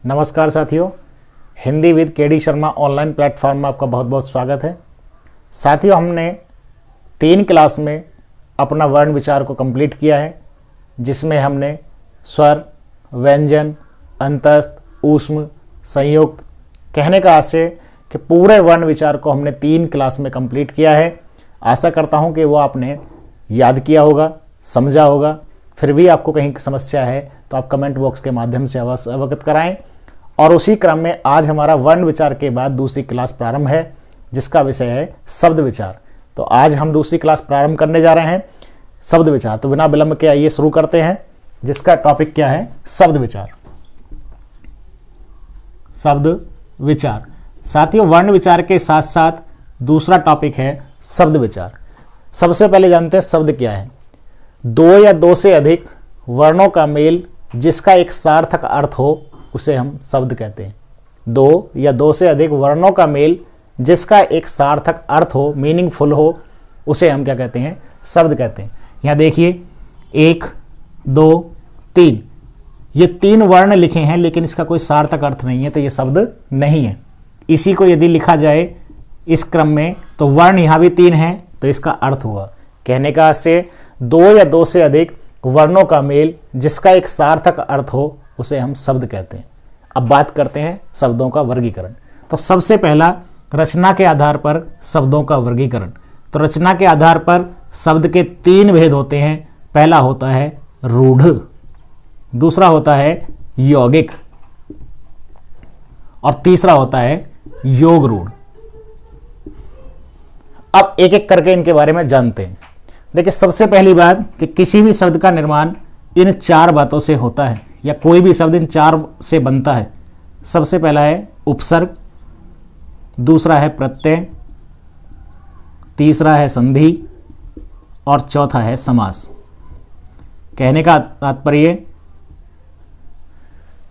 नमस्कार साथियों, हिंदी विद के डी शर्मा ऑनलाइन प्लेटफॉर्म में आपका बहुत बहुत स्वागत है। साथियों, हमने 3 क्लास में अपना वर्ण विचार को कंप्लीट किया है, जिसमें हमने स्वर, व्यंजन, अंतस्थ, ऊष्म, संयुक्त, कहने का आशय कि पूरे वर्ण विचार को हमने 3 क्लास में कंप्लीट किया है। आशा करता हूं कि वो आपने याद किया होगा, समझा होगा। फिर भी आपको कहीं समस्या है तो आप कमेंट बॉक्स के माध्यम से अवश्य अवगत कराएं। और उसी क्रम में आज हमारा वर्ण विचार के बाद दूसरी क्लास प्रारंभ है, जिसका विषय है शब्द विचार। तो आज हम दूसरी क्लास प्रारंभ करने जा रहे हैं, शब्द विचार। तो बिना विलंब के आइए शुरू करते हैं, जिसका टॉपिक क्या है? शब्द विचार। शब्द विचार साथियों, वर्ण विचार के साथ साथ दूसरा टॉपिक है शब्द विचार। सबसे पहले जानते हैं शब्द क्या है। 2 या 2 से अधिक वर्णों का मेल जिसका एक सार्थक अर्थ हो उसे हम शब्द कहते हैं। 2 या 2 से अधिक वर्णों का मेल जिसका एक सार्थक अर्थ हो, मीनिंगफुल हो, उसे हम क्या कहते हैं? शब्द कहते हैं। यहाँ देखिए 1, 2, 3, ये 3 वर्ण लिखे हैं, लेकिन इसका कोई सार्थक अर्थ नहीं है, तो ये शब्द नहीं है। इसी को यदि लिखा जाए इस क्रम में तो वर्ण यहाँ भी 3 हैं, तो इसका अर्थ हुआ। कहने का आशय 2 या 2 से अधिक वर्णों का मेल जिसका एक सार्थक अर्थ हो उसे हम शब्द कहते हैं। अब बात करते हैं शब्दों का वर्गीकरण। तो सबसे पहला रचना के आधार पर शब्दों का वर्गीकरण। तो रचना के आधार पर शब्द के 3 भेद होते हैं। पहला होता है रूढ़, दूसरा होता है यौगिक और तीसरा होता है योग रूढ़। अब एक एक करके इनके बारे में जानते हैं। देखिए, सबसे पहली बात कि किसी भी शब्द का निर्माण इन 4 बातों से होता है, या कोई भी शब्द इन 4 से बनता है। सबसे पहला है उपसर्ग, दूसरा है प्रत्यय, तीसरा है संधि और चौथा है समास। कहने का तात्पर्य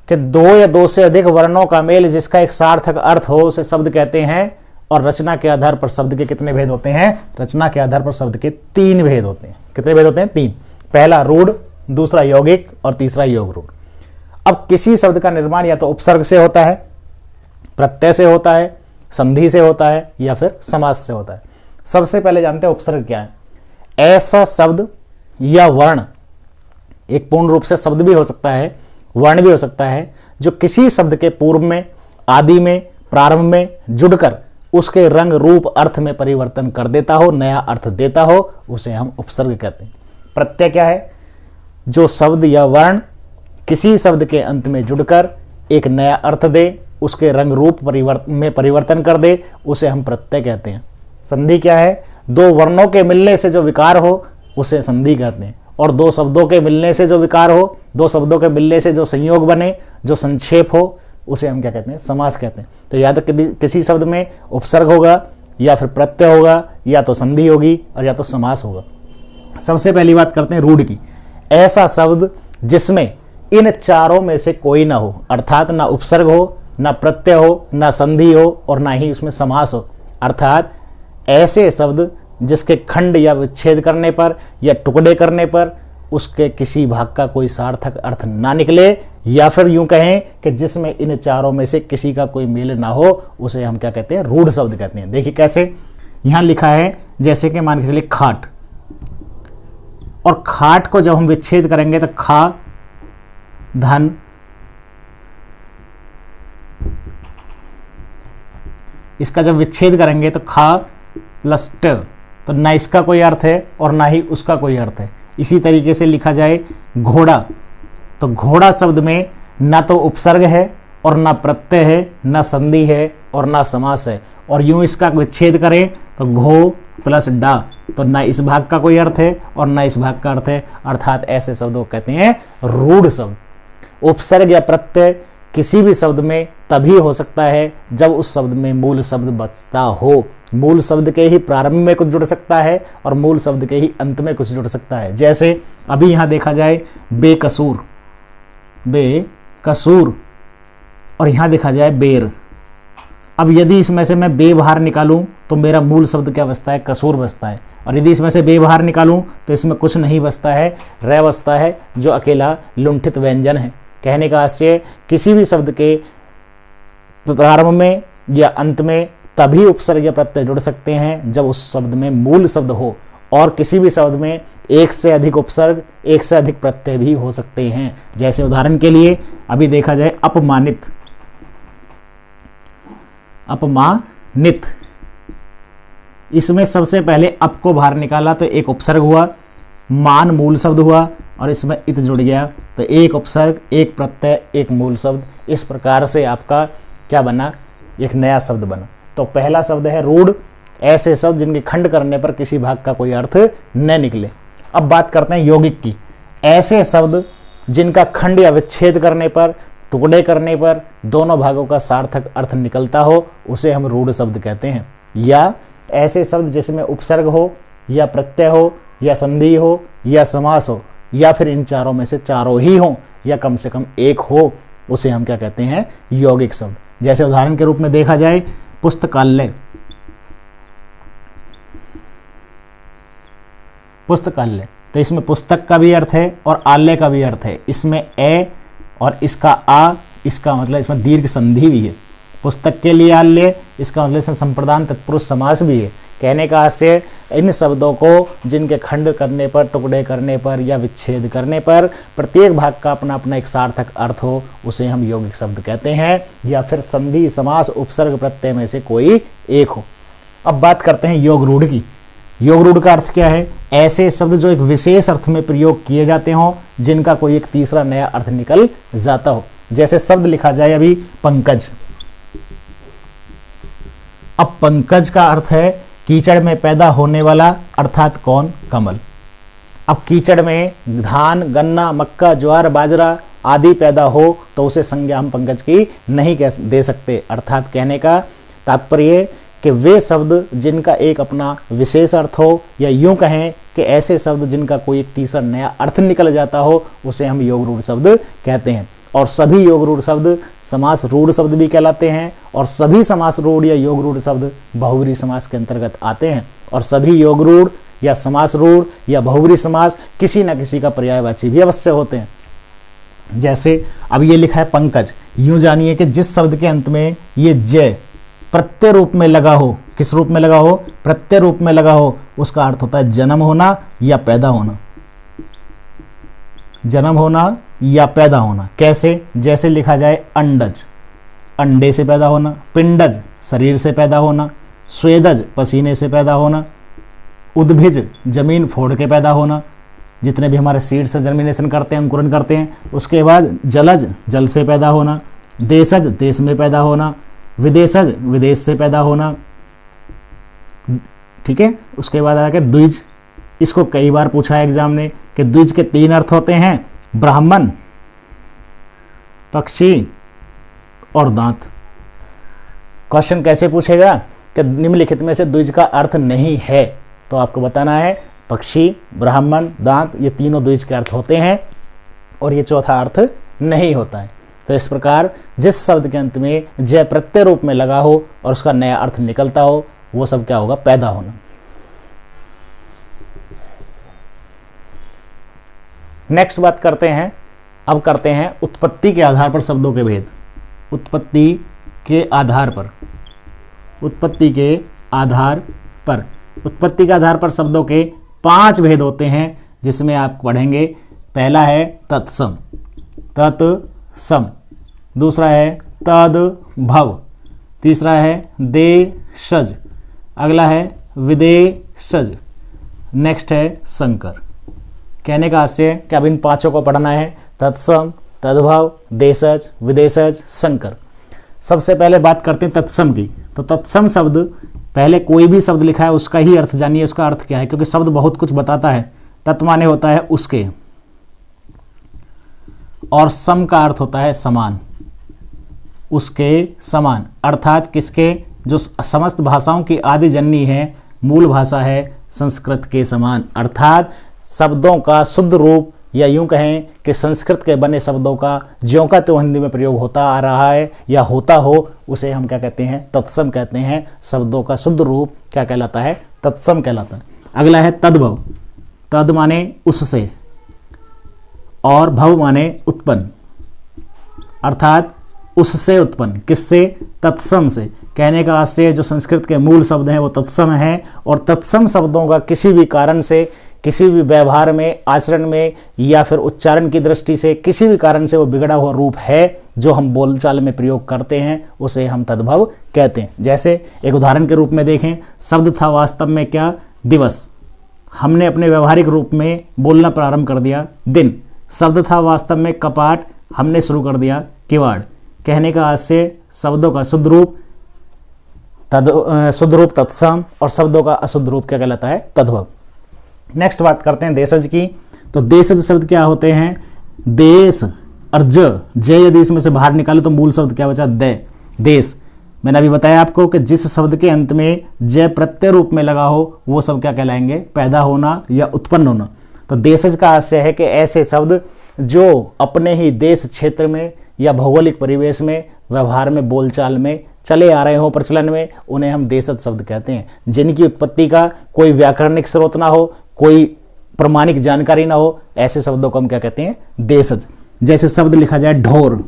कि 2 या 2 से अधिक वर्णों का मेल जिसका एक सार्थक अर्थ हो उसे शब्द कहते हैं। और रचना के आधार पर शब्द के कितने भेद होते हैं? रचना के आधार पर शब्द के 3 भेद होते हैं। कितने भेद होते हैं? 3। पहला रूढ़, दूसरा यौगिक और तीसरा योग रूढ़। अब किसी शब्द का निर्माण या तो उपसर्ग से होता है, प्रत्यय से होता है, संधि से होता है या फिर समास से होता है। सबसे पहले जानते हैं उपसर्ग क्या है। ऐसा शब्द या वर्ण, एक पूर्ण रूप से शब्द भी हो सकता है, वर्ण भी हो सकता है, जो किसी शब्द के पूर्व में, आदि में, प्रारंभ में जुड़कर उसके रंग, रूप, अर्थ में परिवर्तन कर देता हो, नया अर्थ देता हो, उसे हम उपसर्ग कहते हैं। प्रत्यय क्या है? जो शब्द या वर्ण किसी शब्द के अंत में जुड़कर एक नया अर्थ दे, उसके रंग रूप में परिवर्तन कर दे, उसे हम प्रत्यय कहते हैं। संधि क्या है? 2 वर्णों के मिलने से जो विकार हो उसे संधि कहते हैं। और 2 शब्दों के मिलने से जो विकार हो, 2 शब्दों के मिलने से जो संयोग बने, जो संक्षेप हो, उसे हम क्या कहते हैं? समास कहते हैं। तो या तो किसी शब्द में उपसर्ग होगा, या फिर प्रत्यय होगा, या तो संधि होगी और या तो समास होगा। सबसे पहली बात करते हैं रूढ़ की। ऐसा शब्द जिसमें इन 4 में से कोई ना हो, अर्थात ना उपसर्ग हो, ना प्रत्यय हो, ना संधि हो और ना ही उसमें समास हो। अर्थात ऐसे शब्द जिसके खंड या विच्छेद करने पर या टुकड़े करने पर उसके किसी भाग का कोई सार्थक अर्थ ना निकले, या फिर यूं कहें कि जिसमें इन 4 में से किसी का कोई मेल ना हो, उसे हम क्या कहते हैं? रूढ़ शब्द कहते हैं। देखिए कैसे, यहां लिखा है जैसे कि मान के चलिए खाट, और खाट को जब हम विच्छेद करेंगे तो खा, धन, इसका जब विच्छेद करेंगे तो खा प्लस ट, तो ना इसका कोई अर्थ है और ना ही उसका कोई अर्थ है। इसी तरीके से लिखा जाए घोड़ा, तो घोड़ा शब्द में ना तो उपसर्ग है और ना प्रत्यय है, ना संधि है और ना समास है। और यूं इसका विच्छेद करें तो घो प्लस डा, तो ना इस भाग का कोई अर्थ है और ना इस भाग का अर्थ है। अर्थात ऐसे शब्दों को कहते हैं रूढ़ शब्द। उपसर्ग या प्रत्यय किसी भी शब्द में तभी हो सकता है जब उस शब्द में मूल शब्द बचता हो। मूल शब्द के ही प्रारंभ में कुछ जुड़ सकता है और मूल शब्द के ही अंत में कुछ जुड़ सकता है। जैसे अभी यहां देखा जाए बेकसूर, बेकसूर, और यहां देखा जाए बेर। अब यदि इसमें से मैं बे बाहर निकालूं तो मेरा मूल शब्द क्या बचता है? कसूर बचता है। और यदि इसमें से बे बाहर निकालूं तो इसमें कुछ नहीं बचता है, रे बचता है, जो अकेला लुंठित व्यंजन है। कहने का आशय किसी भी शब्द के प्रारंभ में या अंत में तभी उपसर्ग या प्रत्यय जुड़ सकते हैं जब उस शब्द में मूल शब्द हो, और किसी भी शब्द में एक से अधिक उपसर्ग, एक से अधिक प्रत्यय भी हो सकते हैं। जैसे उदाहरण के लिए अभी देखा जाए अपमानित, अपमानित, इसमें सबसे पहले अप को बाहर निकाला तो एक उपसर्ग हुआ, मान मूल शब्द हुआ, और इसमें इत जुड़ गया तो एक उपसर्ग, एक प्रत्यय, एक मूल शब्द। इस प्रकार से आपका क्या बना, एक नया शब्द बना। तो पहला शब्द है रूढ़, ऐसे शब्द जिनके खंड करने पर किसी भाग का कोई अर्थ न निकले। अब बात करते हैं यौगिक की, ऐसे शब्द जिनका खंड या विच्छेद करने पर, टुकड़े करने पर दोनों भागों का सार्थक अर्थ निकलता हो, उसे हम रूढ़ शब्द कहते हैं। या ऐसे शब्द जिसमें उपसर्ग हो या प्रत्यय हो या संधि हो या समास हो, या फिर इन चारों में से चारों ही हो या कम से कम एक हो, उसे हम क्या कहते हैं, यौगिक शब्द। जैसे उदाहरण के रूप में देखा जाए पुस्तकालय, पुस्तकालय, तो इसमें पुस्तक का भी अर्थ है और आलय का भी अर्थ है। इसमें ए और इसका आ, इसका मतलब इसमें दीर्घ संधि भी है। पुस्तक के लिए आलय, इसका मतलब इसमें संप्रदान तत्पुरुष समास भी है। कहने का आशय इन शब्दों को जिनके खंड करने पर, टुकड़े करने पर या विच्छेद करने पर प्रत्येक भाग का अपना अपना एक सार्थक अर्थ हो, उसे हम यौगिक शब्द कहते हैं, या फिर संधि, समास, उपसर्ग, प्रत्यय में से कोई एक हो। अब बात करते हैं योग रूढ़ की। योग रूढ़ का अर्थ क्या है, ऐसे शब्द जो एक विशेष अर्थ में प्रयोग किए जाते हों, जिनका कोई एक तीसरा नया अर्थ निकल जाता हो। जैसे शब्द लिखा जाए अभी पंकज, अब पंकज का अर्थ है कीचड़ में पैदा होने वाला, अर्थात कौन, कमल। अब कीचड़ में धान, गन्ना, मक्का, ज्वार, बाजरा आदि पैदा हो तो उसे संज्ञा हम पंकज की नहीं दे सकते। अर्थात कहने का तात्पर्य कि वे शब्द जिनका एक अपना विशेष अर्थ हो, या यूं कहें कि ऐसे शब्द जिनका कोई एक तीसरा नया अर्थ निकल जाता हो, उसे हम योग रूढ़ शब्द कहते हैं। और सभी योग रूढ़ शब्द समास रूढ़ शब्द भी कहलाते हैं, और सभी समास रूढ़ या योग रूढ़ शब्द बहुब्रीहि समास के अंतर्गत आते हैं। और सभी योग रूढ़ या समास रूढ़ या बहुब्रीहि समास किसी न किसी का पर्यायवाची भी अवश्य होते हैं। जैसे अब ये लिखा है पंकज, यूं जानिए कि जिस शब्द के अंत में ये जय प्रत्यय रूप में लगा हो, किस रूप में लगा हो, प्रत्यय रूप में लगा हो, उसका अर्थ होता है जन्म होना या पैदा होना, जन्म होना या पैदा होना। कैसे, जैसे लिखा जाए अंडज, अंडे से पैदा होना, पिंडज शरीर से पैदा होना, स्वेदज पसीने से पैदा होना, उद्भिज जमीन फोड़ के पैदा होना, जितने भी हमारे सीड से जर्मिनेशन करते हैं, अंकुरन करते हैं। उसके बाद जलज जल से पैदा होना, देशज देश में पैदा होना, विदेशज विदेश से पैदा होना, ठीक है। उसके बाद आगे द्विज, इसको कई बार पूछा है एग्जाम ने कि द्विज के 3 अर्थ होते हैं, ब्राह्मण, पक्षी और दांत। क्वेश्चन कैसे पूछेगा कि निम्नलिखित में से द्विज का अर्थ नहीं है, तो आपको बताना है पक्षी, ब्राह्मण, दांत, ये तीनों द्विज के अर्थ होते हैं और ये चौथा अर्थ नहीं होता है। तो इस प्रकार जिस शब्द के अंत में जय प्रत्यय रूप में लगा हो और उसका नया अर्थ निकलता हो, वो सब क्या होगा, पैदा होना। नेक्स्ट बात करते हैं, अब करते हैं उत्पत्ति के आधार पर शब्दों के भेद। उत्पत्ति के आधार पर, उत्पत्ति के आधार पर, उत्पत्ति के आधार पर शब्दों के 5 भेद होते हैं, जिसमें आप पढ़ेंगे। पहला है तत्सम, तत्सम। दूसरा है तद्भव। तीसरा है देशज। अगला है विदेशज। नेक्स्ट है संकर। कहने का आशय कि अब इन 5 को पढ़ना है, तत्सम, तद्भव, देशज, विदेशज, संकर। सबसे पहले बात करते हैं तत्सम की। तो तत्सम शब्द, पहले कोई भी शब्द लिखा है उसका ही अर्थ जानिए, उसका अर्थ क्या है, क्योंकि शब्द बहुत कुछ बताता है। तत् माने होता है उसके, और सम का अर्थ होता है समान, उसके समान, अर्थात किसके, जो समस्त भाषाओं की आदि जननी है, मूल भाषा है संस्कृत के समान। अर्थात शब्दों का शुद्ध रूप, या यूं कहें कि संस्कृत के बने शब्दों का ज्यों का त्यों हिंदी में प्रयोग होता आ रहा है या होता हो, उसे हम क्या कहते हैं, तत्सम कहते हैं। शब्दों का शुद्ध रूप क्या कहलाता है, तत्सम कहलाता है। अगला है तद्भव। तद माने उससे, और भव माने उत्पन्न, अर्थात उससे उत्पन्न, किससे? तत्सम से। कहने का आशय जो संस्कृत के मूल शब्द हैं वो तत्सम हैं, और तत्सम शब्दों का किसी भी कारण से, किसी भी व्यवहार में, आचरण में, या फिर उच्चारण की दृष्टि से किसी भी कारण से वो बिगड़ा हुआ रूप है जो हम बोलचाल में प्रयोग करते हैं, उसे हम तद्भव कहते हैं। जैसे एक उदाहरण के रूप में देखें, शब्द था वास्तव में क्या? दिवस। हमने अपने व्यवहारिक रूप में बोलना प्रारंभ कर दिया दिन। शब्द था वास्तव में कपाट, हमने शुरू कर दिया किवाड़। कहने का आशय शब्दों का शुद्ध रूप तत्सम, और शब्दों का अशुद्ध रूप क्या कहलाता है? तद्भव। नेक्स्ट बात करते हैं देशज की। तो देशज शब्द क्या होते हैं? देश और ज यदि इसमें से बाहर निकालो तो मूल शब्द क्या बचा? देश। मैंने अभी बताया आपको कि जिस शब्द के अंत में ज प्रत्यय रूप में लगा हो वो सब क्या कहलाएंगे? पैदा होना या उत्पन्न होना। तो देशज का आशय है कि ऐसे शब्द जो अपने ही देश क्षेत्र में या भौगोलिक परिवेश में, व्यवहार में, बोलचाल में चले आ रहे हो, प्रचलन में, उन्हें हम देशज शब्द कहते हैं। जिनकी उत्पत्ति का कोई व्याकरणिक स्रोत ना हो, कोई प्रमाणिक जानकारी ना हो, ऐसे शब्दों को हम क्या कहते हैं? देशज। जैसे शब्द लिखा जाए ढोर,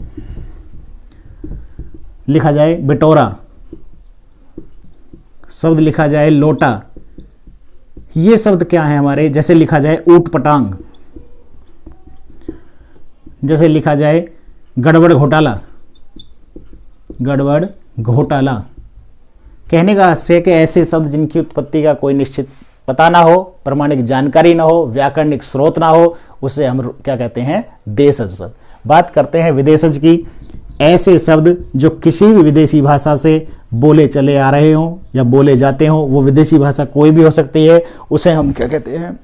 लिखा जाए बिटोरा, शब्द लिखा जाए लोटा, ये शब्द क्या है हमारे? जैसे लिखा जाए ऊट पटांग, जैसे लिखा जाए गड़बड़ घोटाला, गड़बड़ घोटाला। कहने का आशय कि ऐसे शब्द जिनकी उत्पत्ति का कोई निश्चित पता ना हो, प्रमाणिक जानकारी ना हो, व्याकरणिक स्रोत ना हो, उसे हम क्या कहते हैं? देशज शब्द। बात करते हैं विदेशज की। ऐसे शब्द जो किसी भी विदेशी भाषा से बोले चले आ रहे हों या बोले जाते हों, वो विदेशी भाषा कोई भी हो सकती है, उसे हम क्या कहते हैं?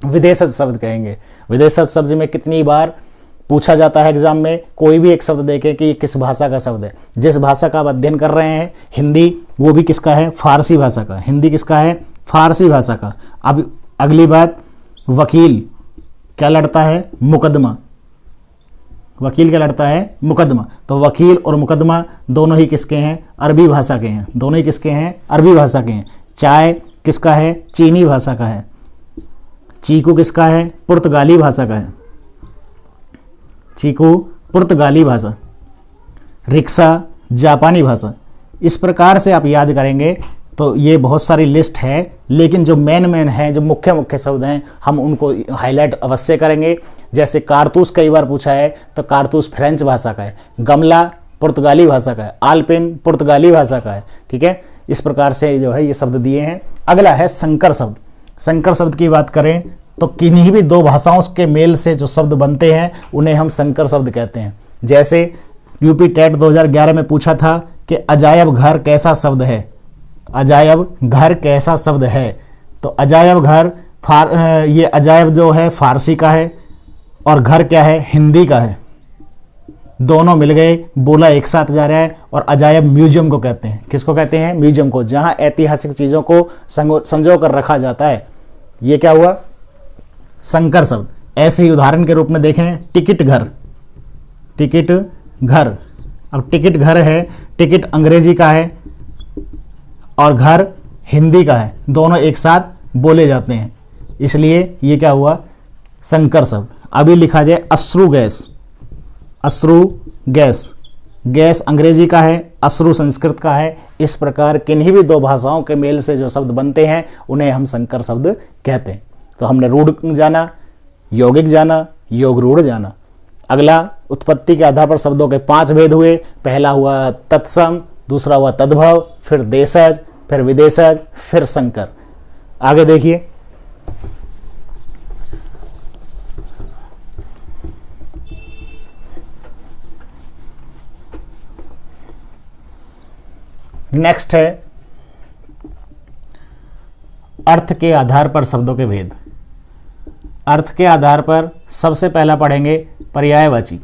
विदेशज शब्द कहेंगे। विदेशज शब्द में कितनी बार पूछा जाता है एग्जाम में, कोई भी एक शब्द देखें कि ये किस भाषा का शब्द है। जिस भाषा का आप अध्ययन कर रहे हैं, हिंदी, वो भी किसका है? फारसी भाषा का। हिंदी किसका है? फारसी भाषा का। अब अगली बात, वकील क्या लड़ता है? मुकदमा। वकील क्या लड़ता है? मुकदमा। तो वकील और मुकदमा दोनों ही किसके हैं? अरबी भाषा के हैं। दोनों ही किसके हैं? अरबी भाषा के हैं। चाय किसका है? चीनी भाषा का है। चीकू किसका है? पुर्तगाली भाषा का है। चीकू पुर्तगाली भाषा। रिक्शा जापानी भाषा। इस प्रकार से आप याद करेंगे तो ये बहुत सारी लिस्ट है, लेकिन जो मेन है, जो मुख्य मुख्य शब्द हैं, हम उनको हाईलाइट अवश्य करेंगे। जैसे कारतूस कई बार पूछा है, तो कारतूस फ्रेंच भाषा का है। गमला पुर्तगाली भाषा का है। आलपिन पुर्तगाली भाषा का है। ठीक है, इस प्रकार से जो है ये शब्द दिए हैं। अगला है संकर शब्द। संकर शब्द की बात करें तो किन्हीं भी दो भाषाओं के मेल से जो शब्द बनते हैं उन्हें हम संकर शब्द कहते हैं। जैसे यूपी टेट 2011 में पूछा था कि अजायब घर कैसा शब्द है? अजायब घर कैसा शब्द है? तो अजायब घर ये अजायब जो है फारसी का है, और घर क्या है? हिंदी का है। दोनों मिल गए, बोला एक साथ जा रहा है। और अजायब म्यूजियम को कहते हैं। किसको कहते हैं? म्यूजियम को, जहां ऐतिहासिक चीजों को संजो कर रखा जाता है। ये क्या हुआ? संकर शब्द। ऐसे ही उदाहरण के रूप में देखें, टिकट घर। टिकट घर, अब टिकट घर है, टिकट अंग्रेजी का है और घर हिंदी का है। दोनों एक साथ बोले जाते हैं, इसलिए ये क्या हुआ? संकर शब्द। अभी लिखा जाए अश्रु गैस। अश्रु गैस, गैस अंग्रेजी का है, अश्रु संस्कृत का है। इस प्रकार किन्हीं भी दो भाषाओं के मेल से जो शब्द बनते हैं उन्हें हम संकर शब्द कहते हैं। तो हमने रूढ़ जाना, यौगिक जाना, योग रूढ़ जाना। अगला, उत्पत्ति के आधार पर शब्दों के 5 भेद हुए। पहला हुआ तत्सम, दूसरा हुआ तद्भव, फिर देशज, फिर विदेशज, फिर संकर। आगे देखिए, नेक्स्ट है अर्थ के आधार पर शब्दों के भेद। अर्थ के आधार पर सबसे पहला पढ़ेंगे पर्यायवाची।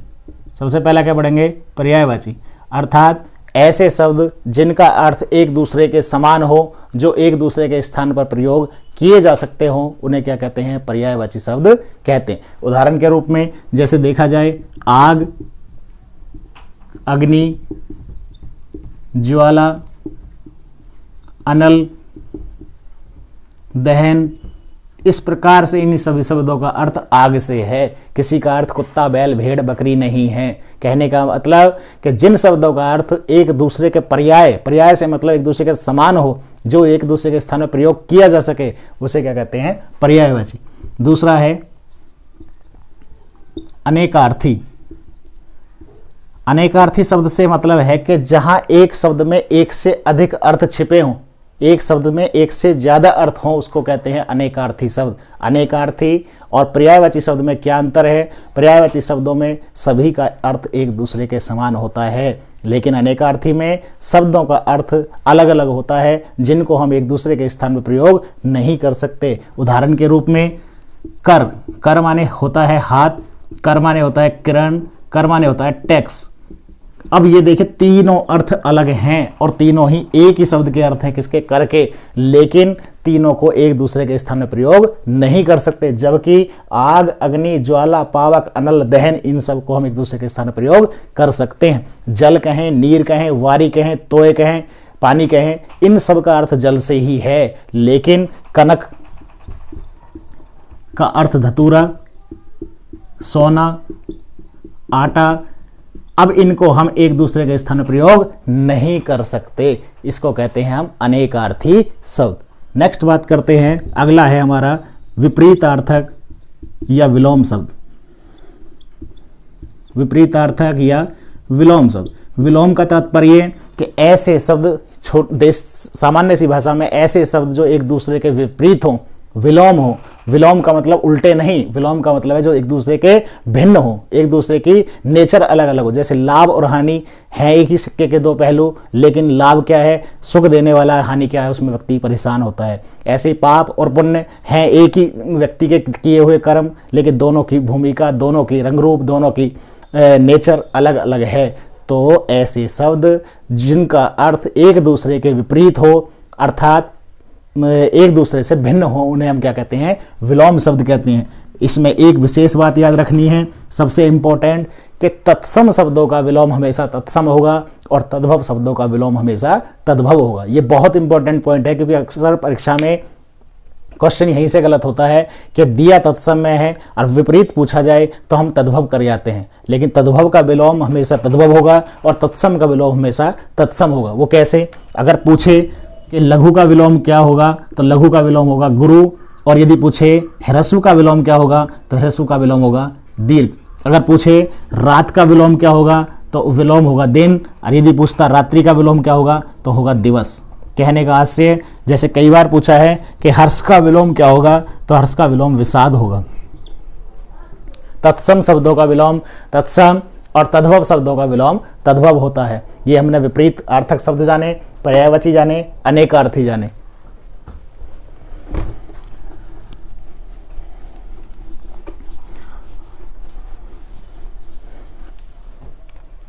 सबसे पहला क्या पढ़ेंगे? पर्यायवाची, अर्थात ऐसे शब्द जिनका अर्थ एक दूसरे के समान हो, जो एक दूसरे के स्थान पर प्रयोग किए जा सकते हो, उन्हें क्या कहते हैं? पर्यायवाची शब्द कहते हैं। उदाहरण के रूप में जैसे देखा जाए, आग, अग्नि, ज्वाला, अनल, दहन, इस प्रकार से इन सभी शब्दों का अर्थ आग से है। किसी का अर्थ कुत्ता, बैल, भेड़, बकरी नहीं है। कहने का मतलब कि जिन शब्दों का अर्थ एक दूसरे के पर्याय से मतलब एक दूसरे के समान हो, जो एक दूसरे के स्थान में प्रयोग किया जा सके, उसे क्या कहते हैं? पर्यायवाची। दूसरा है अनेकार्थी। अनेकार्थी शब्द से मतलब है कि जहां एक शब्द में एक से अधिक अर्थ छिपे हों, एक शब्द में एक से ज्यादा अर्थ हो, उसको कहते हैं अनेकार्थी शब्द। अनेकार्थी और पर्यायवाची शब्द में क्या अंतर है? पर्यायवाची शब्दों में सभी का अर्थ एक दूसरे के समान होता है, लेकिन अनेकार्थी में शब्दों का अर्थ अलग अलग होता है, जिनको हम एक दूसरे के स्थान में प्रयोग नहीं कर सकते। उदाहरण के रूप में कर माने होता है हाथ, कर माने होता है किरण, कर माने होता है टैक्स। अब ये देखिए तीनों अर्थ अलग हैं और तीनों ही एक ही शब्द के अर्थ हैं, किसके? कर के, लेकिन तीनों को एक दूसरे के स्थान में प्रयोग नहीं कर सकते। जबकि आग, अग्नि, ज्वाला, पावक, अनल, दहन, इन सब को हम एक दूसरे के स्थान में प्रयोग कर सकते हैं। जल कहें, नीर कहें, वारी कहें, तोय कहें, पानी कहें, इन सब का अर्थ जल से ही है, लेकिन कनक का अर्थ धतूरा, सोना, आटा, अब इनको हम एक दूसरे के स्थान में प्रयोग नहीं कर सकते। इसको कहते हैं हम अनेकार्थी शब्द। नेक्स्ट बात करते हैं, अगला है हमारा विपरीतार्थक या विलोम शब्द। विपरीतार्थक या विलोम शब्द। विलोम का तात्पर्य कि ऐसे शब्द सामान्य सी भाषा में ऐसे शब्द जो एक दूसरे के विपरीत हों, विलोम हो। विलोम का मतलब उल्टे नहीं, विलोम का मतलब है जो एक दूसरे के भिन्न हो, एक दूसरे की नेचर अलग अलग हो। जैसे लाभ और हानि है एक ही सिक्के के दो पहलू, लेकिन लाभ क्या है? सुख देने वाला, हानि क्या है? उसमें व्यक्ति परेशान होता है। ऐसे पाप और पुण्य हैं एक ही व्यक्ति के किए हुए कर्म, लेकिन दोनों की भूमिका, दोनों की रंग रूप, दोनों की नेचर अलग अलग है। तो ऐसे शब्द जिनका अर्थ एक दूसरे के विपरीत हो, अर्थात एक दूसरे से भिन्न हो, उन्हें हम क्या कहते हैं? विलोम शब्द कहते हैं। इसमें एक विशेष बात याद रखनी है, सबसे इंपॉर्टेंट, कि तत्सम शब्दों का विलोम हमेशा तत्सम होगा और तद्भव शब्दों का विलोम हमेशा तद्भव होगा। ये बहुत इंपॉर्टेंट पॉइंट है, क्योंकि अक्सर परीक्षा में क्वेश्चन यहीं से गलत होता है कि दिया तत्सम में है और विपरीत पूछा जाए तो हम तद्भव कर जाते हैं, लेकिन तद्भव का विलोम हमेशा तद्भव होगा और तत्सम का विलोम हमेशा तत्सम होगा। वो कैसे? अगर पूछे कि लघु का विलोम क्या होगा, तो लघु का विलोम होगा गुरु, और यदि पूछे ह्रस्व का विलोम क्या होगा, तो ह्रस्व का विलोम होगा दीर्घ। अगर पूछे रात का विलोम क्या होगा, तो विलोम होगा दिन, और यदि पूछता रात्रि का विलोम क्या होगा, तो होगा दिवस। कहने का आशय, जैसे कई बार पूछा है कि हर्ष का विलोम क्या होगा, तो हर्ष का विलोम विषाद होगा। तत्सम शब्दों का विलोम तत्सम और तद्भव शब्दों का विलोम तद्भव होता है। ये हमने विपरीत अर्थक शब्द जाने, पर्यायवाची जाने, अनेकार्थी जाने।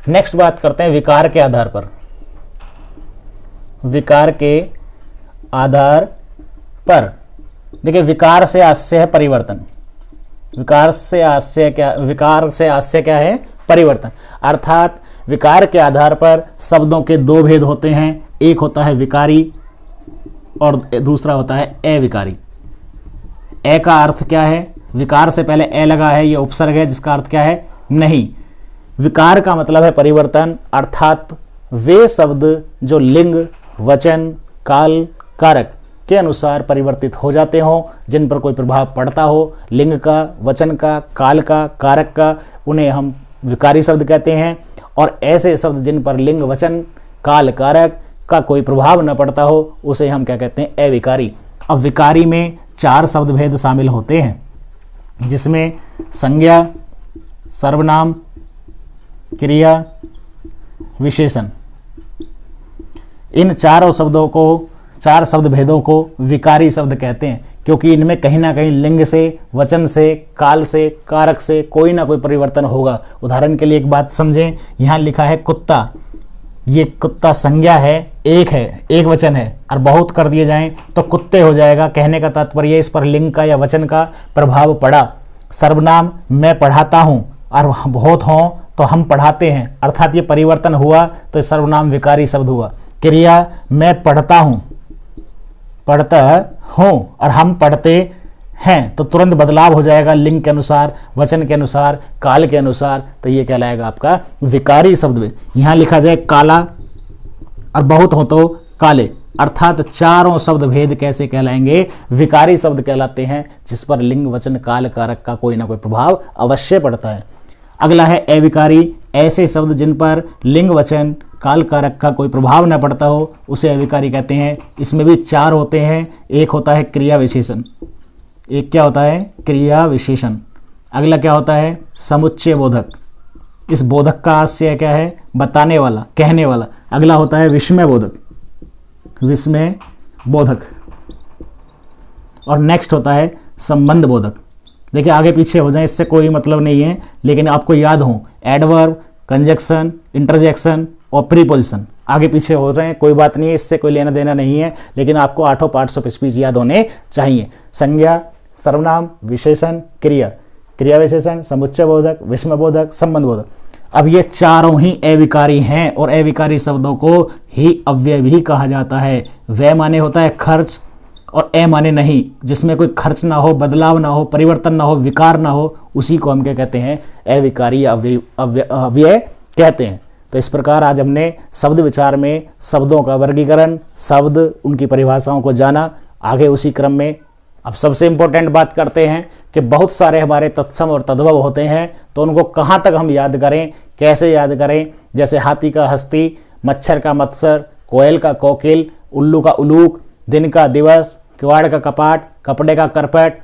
नेक्स्ट बात करते हैं विकार के आधार पर। विकार के आधार पर देखिए, विकार से आशय है परिवर्तन। विकार से आशय क्या है? परिवर्तन। अर्थात विकार के आधार पर शब्दों के दो भेद होते हैं, एक होता है विकारी और दूसरा होता है अविकारी। ए का अर्थ क्या है? विकार से पहले ए लगा है, ये उपसर्ग है, जिसका अर्थ क्या है? नहीं। विकार का मतलब है परिवर्तन, अर्थात वे शब्द जो लिंग, वचन, काल, कारक के अनुसार परिवर्तित हो जाते हों, जिन पर कोई प्रभाव पड़ता हो, लिंग का, वचन का, काल का, कारक का, उन्हें हम विकारी शब्द कहते हैं। और ऐसे शब्द जिन पर लिंग, वचन, काल, कारक का कोई प्रभाव न पड़ता हो, उसे हम क्या कहते हैं? अविकारी। अब विकारी में 4 शब्द भेद शामिल होते हैं, जिसमें संज्ञा, सर्वनाम, क्रिया, विशेषण। इन 4 शब्द भेदों को विकारी शब्द कहते हैं, क्योंकि इनमें कहीं ना कहीं लिंग से, वचन से, काल से, कारक से कोई ना कोई परिवर्तन होगा। उदाहरण के लिए एक बात समझें, यहाँ लिखा है कुत्ता। ये कुत्ता संज्ञा है, एक वचन है, और बहुत कर दिए जाएं तो कुत्ते हो जाएगा। कहने का तात्पर्य इस पर लिंग का या वचन का प्रभाव पड़ा। सर्वनाम, मैं पढ़ाता हूँ, और बहुत हों तो हम पढ़ाते हैं, अर्थात ये परिवर्तन हुआ तो सर्वनाम विकारी शब्द हुआ। क्रिया, मैं पढ़ता हूँ और हम पढ़ते हैं तो तुरंत बदलाव हो जाएगा लिंग के अनुसार, वचन के अनुसार, काल के अनुसार, तो ये कहलाएगा आपका विकारी शब्द। यहां लिखा जाए काला और बहुत हो तो काले, अर्थात चारों शब्द भेद कैसे कहलाएंगे? विकारी शब्द कहलाते हैं, जिस पर लिंग वचन काल कारक का कोई ना कोई प्रभाव अवश्य पड़ता है। अगला है अविकारी, ऐसे शब्द जिन पर लिंग वचन काल कारक का कोई प्रभाव न पड़ता हो उसे अविकारी कहते हैं। इसमें भी चार होते हैं, एक होता है क्रिया विशेषण, एक क्या होता है? क्रिया विशेषण। अगला क्या होता है? समुच्चय बोधक, इस बोधक का आशय क्या है? बताने वाला, कहने वाला। अगला होता है विस्मय बोधक, विस्मय बोधक। और नेक्स्ट होता है संबंध बोधक। देखिए आगे पीछे हो जाए इससे कोई मतलब नहीं है, लेकिन आपको याद हो एडवर्ब, कंजक्शन, इंटरजेक्शन और प्रीपोजिशन आगे पीछे हो रहे हैं, कोई बात नहीं है, इससे कोई लेना देना नहीं है, लेकिन आपको 8 पार्ट्स ऑफ स्पीच याद होने चाहिए। संज्ञा, सर्वनाम, विशेषण, क्रिया, क्रिया विशेषण, समुच्चय बोधक, विस्मय बोधक, संबंध बोधक। अब ये चारों ही अविकारी हैं और अविकारी शब्दों को ही अव्यय भी कहा जाता है। व्यय माने होता है खर्च और ए माने नहीं, जिसमें कोई खर्च ना हो, बदलाव ना हो, परिवर्तन ना हो, विकार ना हो, उसी को हम क्या कहते हैं? अविकारी अव्यय कहते हैं। तो इस प्रकार आज हमने शब्द विचार में शब्दों का वर्गीकरण, शब्द, उनकी परिभाषाओं को जाना। आगे उसी क्रम में अब सबसे इंपॉर्टेंट बात करते हैं कि बहुत सारे हमारे तत्सम और तद्भव होते हैं, तो उनको कहाँ तक हम याद करें, कैसे याद करें? जैसे हाथी का हस्ती, मच्छर का मत्सर, कोयल का कोकिल, उल्लू का उलूक, दिन का दिवस, किवाड़ का कपाट, कपड़े का करपट,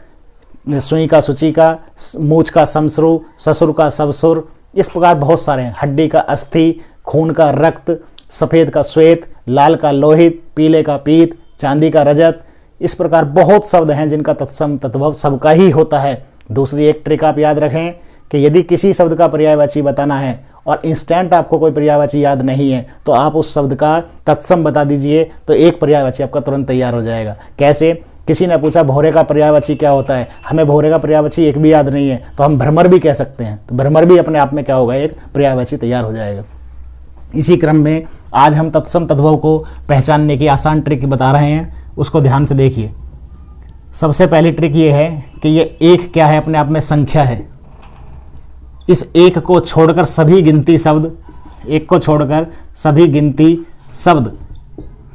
सुई का सुचिका, मूछ का समसरू, ससुर का सबसुर, इस प्रकार बहुत सारे हैं। हड्डी का अस्थि, खून का रक्त, सफ़ेद का श्वेत, लाल का लोहित, पीले का पीत, चांदी का रजत, इस प्रकार बहुत शब्द हैं जिनका तत्सम तद्भव सबका ही होता है। दूसरी एक ट्रिक आप याद रखें कि यदि किसी शब्द का पर्यायवाची बताना है और इंस्टेंट आपको कोई पर्यायवाची याद नहीं है, तो आप उस शब्द का तत्सम बता दीजिए, तो एक पर्यायवाची आपका तुरंत तैयार हो जाएगा। कैसे? किसी ने पूछा भौरे का पर्यायवाची क्या होता है, हमें भौरे का पर्यायवाची एक भी याद नहीं है, तो हम भ्रमर भी कह सकते हैं, तो भ्रमर भी अपने आप में क्या होगा? एक पर्यायवाची तैयार हो जाएगा। इसी क्रम में आज हम तत्सम तद्भव को पहचानने की आसान ट्रिक बता रहे हैं, उसको ध्यान से देखिए। सबसे पहली ट्रिक ये है कि ये एक क्या है? अपने आप में संख्या है। इस एक को छोड़कर सभी गिनती शब्द, एक को छोड़कर सभी गिनती शब्द,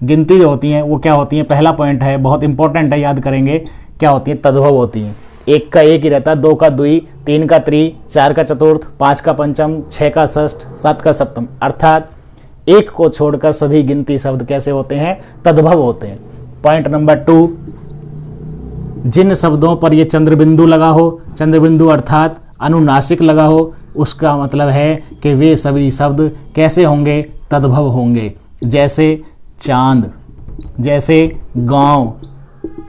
गिनती जो होती हैं वो क्या होती हैं? पहला पॉइंट है, बहुत इंपॉर्टेंट है, याद करेंगे, क्या होती हैं? तद्भव होती हैं। एक का एक ही रहता है, दो का द्वि, तीन का त्रि, चार का चतुर्थ, पाँच का पंचम, छः का षष्ठ, सात का सप्तम, अर्थात एक को छोड़कर सभी गिनती शब्द कैसे होते हैं? तद्भव होते हैं। पॉइंट नंबर 2, जिन शब्दों पर ये चंद्रबिंदु लगा हो, चंद्रबिंदु अर्थात अनुनासिक लगा हो, उसका मतलब है कि वे सभी शब्द कैसे होंगे? तद्भव होंगे। जैसे चांद, जैसे गांव,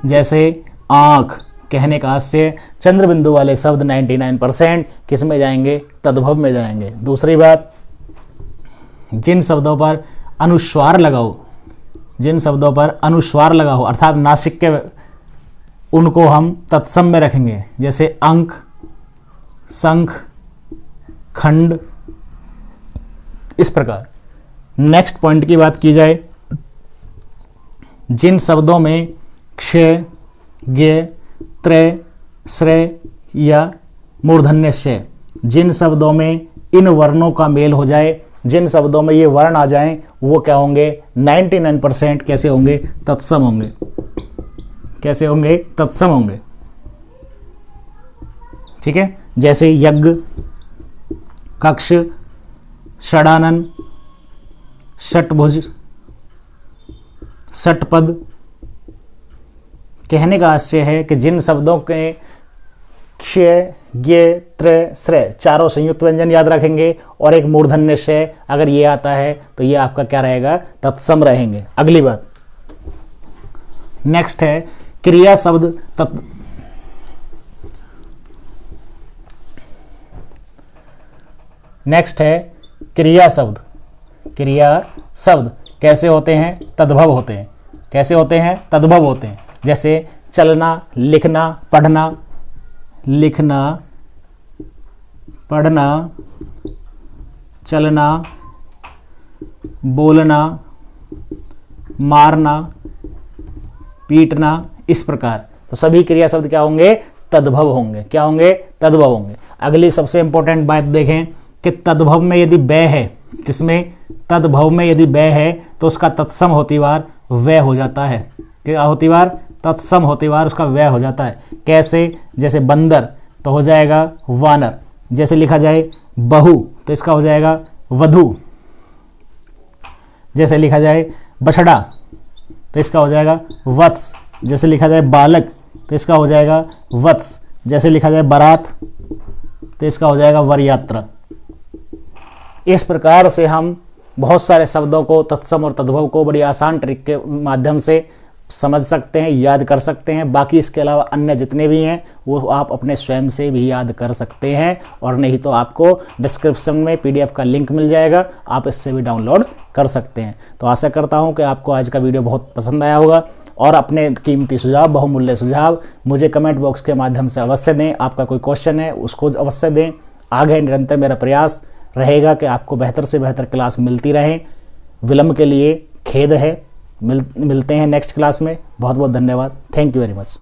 जैसे आँख, कहने का आशय चंद्रबिंदु वाले शब्द 99% किस में जाएंगे? तद्भव में जाएंगे। दूसरी बात, जिन शब्दों पर अनुस्वार लगाओ, जिन शब्दों पर अनुस्वार लगा हो अर्थात नासिक के, उनको हम तत्सम में रखेंगे। जैसे अंक, शंख, खंड, इस प्रकार। नेक्स्ट पॉइंट की बात की जाए, जिन शब्दों में क्षय, ज्ञ, त्रय, श्रेय या मूर्धन्य शय, जिन शब्दों में इन वर्णों का मेल हो जाए, जिन शब्दों में ये वर्ण आ जाएं, वो क्या होंगे? 99% कैसे होंगे? तत्सम होंगे। कैसे होंगे? तत्सम होंगे। ठीक है। जैसे यज्ञ, कक्ष, षडानन, षटभुज, षटपद। कहने का आशय है कि जिन शब्दों के क्षय, ज्ञ, त्रय, श्रेय चारों संयुक्त व्यंजन याद रखेंगे और एक मूर्धन्य शय अगर ये आता है तो ये आपका क्या रहेगा? तत्सम रहेंगे। अगली बात, नेक्स्ट है क्रिया शब्द नेक्स्ट है क्रिया शब्द। क्रिया शब्द कैसे होते हैं? तद्भव होते हैं। कैसे होते हैं? तद्भव होते हैं। जैसे चलना, लिखना, पढ़ना, लिखना, पढ़ना, चलना, बोलना, मारना, पीटना, इस प्रकार तो सभी क्रिया शब्द क्या होंगे, तद्भव होंगे। क्या होंगे, तद्भव होंगे। अगली सबसे इंपॉर्टेंट बात देखें कि तद्भव में यदि बै है, किसमें, तद्भव में यदि बै है तो उसका तत्सम होतिवार वह हो जाता है। क्या होतिवार, तत्सम होतिवार उसका वह हो जाता है। कैसे, जैसे बंदर तो हो जाएगा वानर, जैसे लिखा जाए बहु तो इसका हो जाएगा वधु, जैसे लिखा जाए बछड़ा तो इसका हो जाएगा वत्स, जैसे लिखा जाए बालक तो इसका हो जाएगा वत्स, जैसे लिखा जाए बारात तो इसका हो जाएगा वरयात्रा। इस प्रकार से हम बहुत सारे शब्दों को, तत्सम और तद्भव को बड़ी आसान ट्रिक के माध्यम से समझ सकते हैं, याद कर सकते हैं। बाकी इसके अलावा अन्य जितने भी हैं वो आप अपने स्वयं से भी याद कर सकते हैं, और नहीं तो आपको डिस्क्रिप्शन में PDF का लिंक मिल जाएगा, आप इससे भी डाउनलोड कर सकते हैं। तो आशा करता हूं कि आपको आज का वीडियो बहुत पसंद आया होगा, और अपने कीमती सुझाव, बहुमूल्य सुझाव मुझे कमेंट बॉक्स के माध्यम से अवश्य दें। आपका कोई क्वेश्चन है उसको अवश्य दें। आगे निरंतर मेरा प्रयास रहेगा कि आपको बेहतर से बेहतर क्लास मिलती रहे। विलंब के लिए खेद है। मिलते हैं नेक्स्ट क्लास में। बहुत बहुत धन्यवाद। Thank you very much.